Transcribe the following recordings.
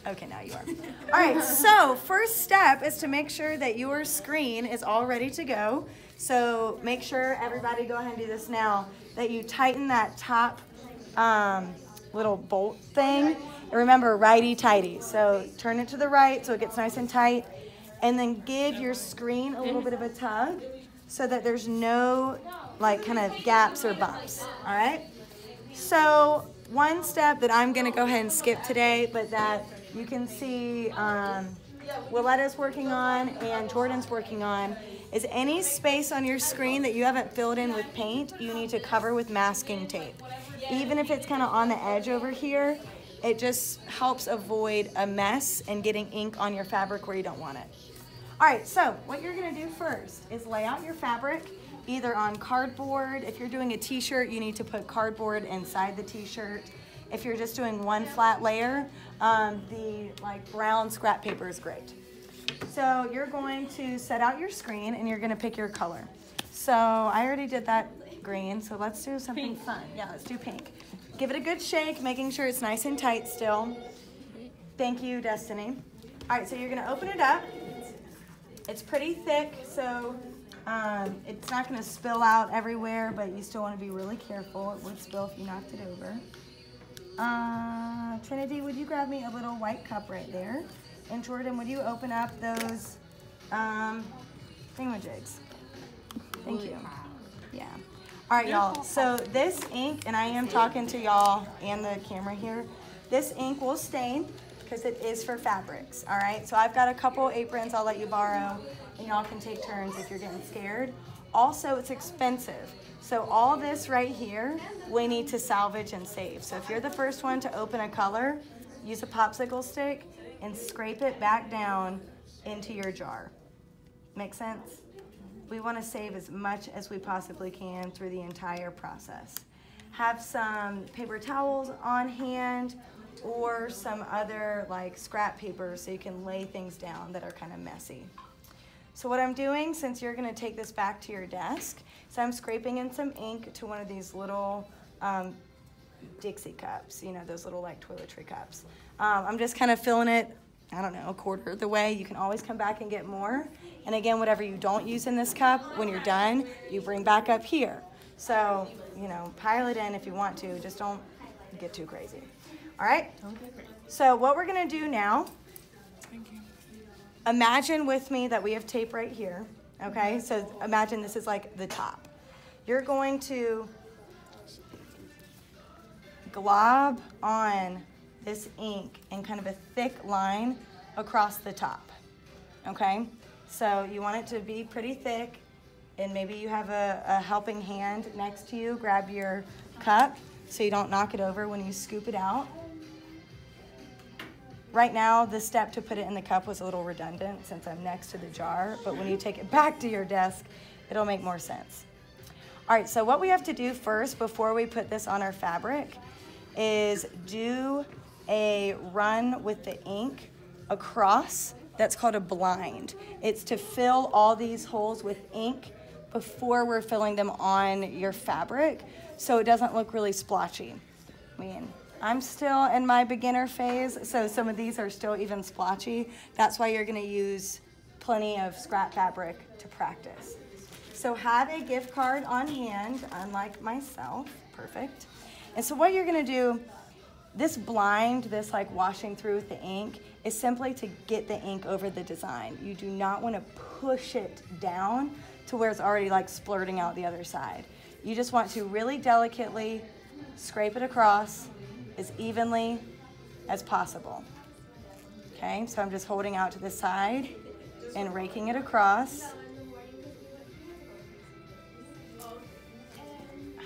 Okay, now you are. All right, so first step is to make sure that your screen is all ready to go. So make sure, everybody go ahead and do this now, that you tighten that top little bolt thing. And remember, righty-tighty. So turn it to the right so it gets nice and tight. And then give your screen a little bit of a tug so that there's no like kind of gaps or bumps, all right? So one step that I'm gonna go ahead and skip today, but that you can see Willetta's working on and Jordan's working on, is any space on your screen that you haven't filled in with paint, you need to cover with masking tape. Even if it's kind of on the edge over here, it just helps avoid a mess and getting ink on your fabric where you don't want it. All right, so what you're gonna do first is lay out your fabric either on cardboard. If you're doing a t-shirt, you need to put cardboard inside the t-shirt. If you're just doing one flat layer, the like brown scrap paper is great. So you're going to set out your screen and you're gonna pick your color. So I already did that green, so let's do something fun. Yeah, let's do pink. Give it a good shake, making sure it's nice and tight still. Thank you, Destiny. All right, so you're gonna open it up. It's pretty thick, so it's not gonna spill out everywhere, but you still wanna be really careful. It would spill if you knocked it over. Trinity, would you grab me a little white cup right there? And Jordan, would you open up those thingamajigs? Thank you. Yeah. All right, y'all. So this ink, and I am talking to y'all and the camera here, this ink will stain because it is for fabrics, all right? So I've got a couple aprons I'll let you borrow, and y'all can take turns if you're getting scared. Also, it's expensive. So all this right here, we need to salvage and save. So if you're the first one to open a color, use a popsicle stick and scrape it back down into your jar. Make sense? We want to save as much as we possibly can through the entire process. Have some paper towels on hand or some other like scrap paper so you can lay things down that are kind of messy. So what I'm doing, since you're going to take this back to your desk, so I'm scraping in some ink to one of these little Dixie cups, you know, those little like toiletry cups. I'm just kind of filling it, I don't know, a quarter of the way. You can always come back and get more. And again, whatever you don't use in this cup, when you're done, you bring back up here. So, you know, pile it in if you want to, just don't get too crazy. All right? So what we're gonna do now, imagine with me that we have tape right here, okay? So imagine this is like the top. You're going to glob on this ink in kind of a thick line across the top, okay? So you want it to be pretty thick, and maybe you have a helping hand next to you. Grab your cup so you don't knock it over when you scoop it out. Right now, the step to put it in the cup was a little redundant since I'm next to the jar, but when you take it back to your desk, it'll make more sense. All right, so what we have to do first before we put this on our fabric is do a run with the ink across. That's called a blind. It's to fill all these holes with ink before we're filling them on your fabric so it doesn't look really splotchy. I mean, I'm still in my beginner phase, so some of these are still even splotchy. That's why you're gonna use plenty of scrap fabric to practice. So have a gift card on hand, unlike myself, perfect. And so what you're gonna do, this blind, this like washing through with the ink, is simply to get the ink over the design. You do not wanna push it down to where it's already like splurting out the other side. You just want to really delicately scrape it across as evenly as possible. Okay, so I'm just holding out to the side and raking it across.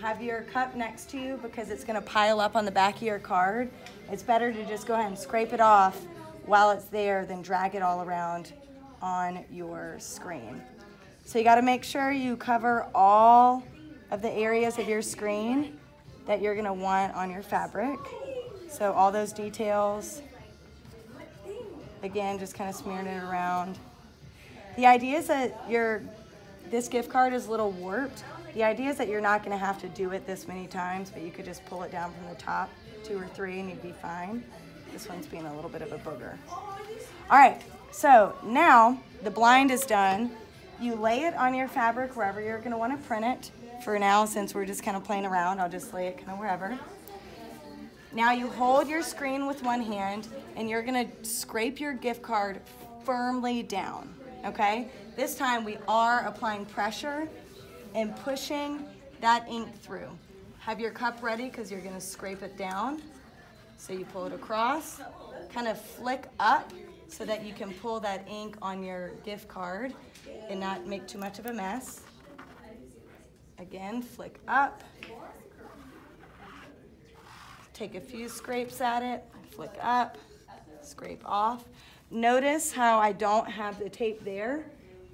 Have your cup next to you because it's gonna pile up on the back of your card. It's better to just go ahead and scrape it off while it's there than drag it all around on your screen. So you gotta make sure you cover all of the areas of your screen that you're gonna want on your fabric. So all those details, again, just kind of smearing it around. The idea is that this gift card is a little warped. The idea is that you're not gonna have to do it this many times, but you could just pull it down from the top 2 or 3 and you'd be fine. This one's being a little bit of a booger. All right, so now the blind is done. You lay it on your fabric wherever you're gonna wanna print it. For now, since we're just kind of playing around, I'll just lay it kind of wherever. Now you hold your screen with one hand and you're gonna scrape your gift card firmly down, okay? This time we are applying pressure and pushing that ink through. Have your cup ready because you're gonna scrape it down. So you pull it across, kind of flick up so that you can pull that ink on your gift card and not make too much of a mess. Again, flick up. Take a few scrapes at it, flick up, scrape off. Notice how I don't have the tape there.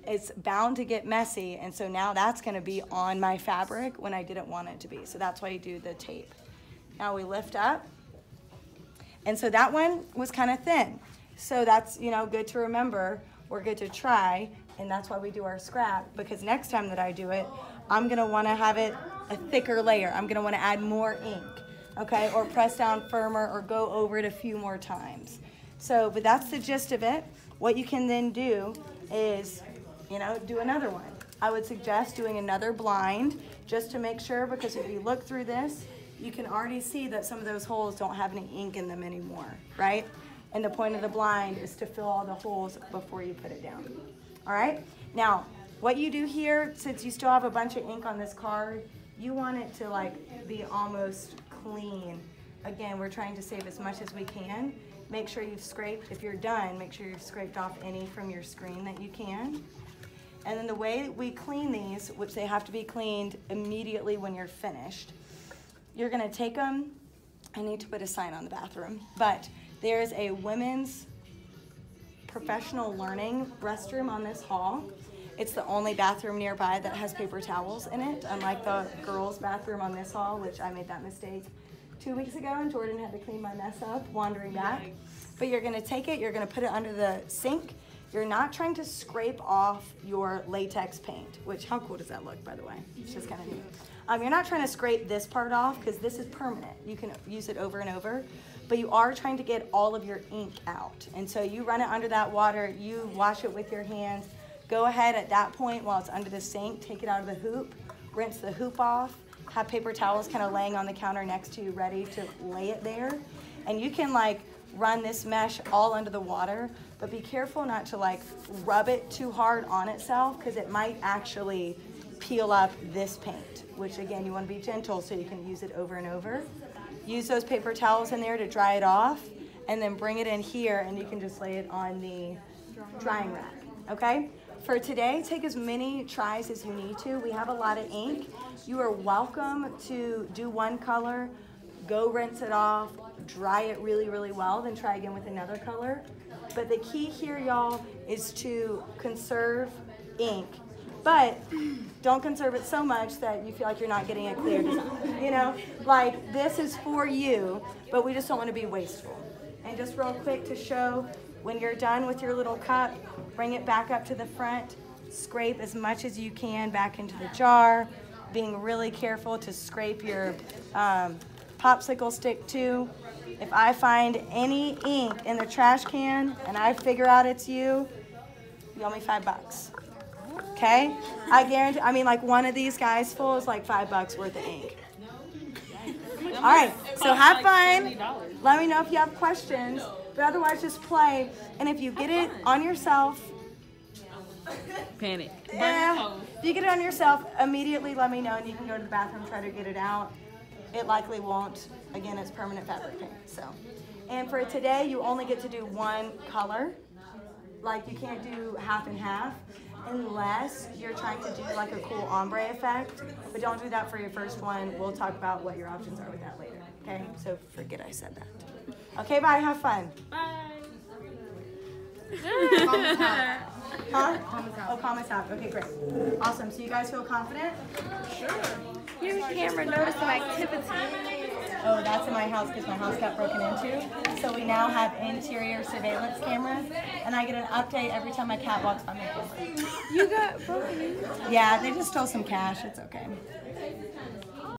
It's bound to get messy, and so now that's gonna be on my fabric when I didn't want it to be. So that's why you do the tape. Now we lift up. And so that one was kind of thin. So that's, you know, good to remember. We're good to try, and that's why we do our scrap, because next time that I do it, I'm gonna wanna have it a thicker layer. I'm gonna wanna add more ink, okay? Or press down firmer or go over it a few more times. So, but that's the gist of it. What you can then do is, you know, do another one. I would suggest doing another blind just to make sure, because if you look through this, you can already see that some of those holes don't have any ink in them anymore, right? And the point of the blind is to fill all the holes before you put it down. All right? Now, what you do here, since you still have a bunch of ink on this card, you want it to like be almost clean. Again, we're trying to save as much as we can. Make sure you've scraped, if you're done, make sure you've scraped off any from your screen that you can. And then the way we clean these, which they have to be cleaned immediately when you're finished, you're gonna take them. I need to put a sign on the bathroom, but there's a women's professional learning restroom on this hall. It's the only bathroom nearby that has paper towels in it, unlike the girls' bathroom on this hall, which I made that mistake 2 weeks ago, and Jordan had to clean my mess up wandering back. But you're gonna take it, you're gonna put it under the sink. You're not trying to scrape off your latex paint, which, how cool does that look, by the way? It's just kind of neat. You're not trying to scrape this part off because this is permanent. You can use it over and over, but you are trying to get all of your ink out. And so you run it under that water, you wash it with your hands. Go ahead at that point while it's under the sink, take it out of the hoop, rinse the hoop off, have paper towels kind of laying on the counter next to you ready to lay it there. And you can like run this mesh all under the water, but be careful not to like rub it too hard on itself because it might actually peel up this paint, which again, you want to be gentle so you can use it over and over. Use those paper towels in there to dry it off, and then bring it in here and you can just lay it on the drying rack, okay? For today, take as many tries as you need to. We have a lot of ink. You are welcome to do one color, go rinse it off, dry it really, really well, then try again with another color. But the key here, y'all, is to conserve ink. But don't conserve it so much that you feel like you're not getting a clear design. You know, like this is for you, but we just don't want to be wasteful. And just real quick to show, when you're done with your little cup, bring it back up to the front, scrape as much as you can back into the jar, being really careful to scrape your popsicle stick too. If I find any ink in the trash can and I figure out it's you owe me $5. Okay? I guarantee, I mean, like one of these guys full is like $5 worth of ink. All right, so have fun. Let me know if you have questions, but otherwise just play. And if you get it on yourself, panic. Yeah, if you get it on yourself, immediately let me know and you can go to the bathroom, try to get it out. It likely won't. Again, it's permanent fabric paint, so. And for today, you only get to do one color. Like you can't do half and half unless you're trying to do like a cool ombre effect, but don't do that for your first one. We'll talk about what your options are with that later, okay? So forget I said that. Okay, bye, have fun. Bye. Huh? Oh, comments out. Okay, great. Awesome, so you guys feel confident? Sure. Here's the camera, notice some activity. Oh, that's in my house because my house got broken into. So we now have interior surveillance cameras, and I get an update every time my cat walks by my camera. You got broken into? Yeah, they just stole some cash. It's okay.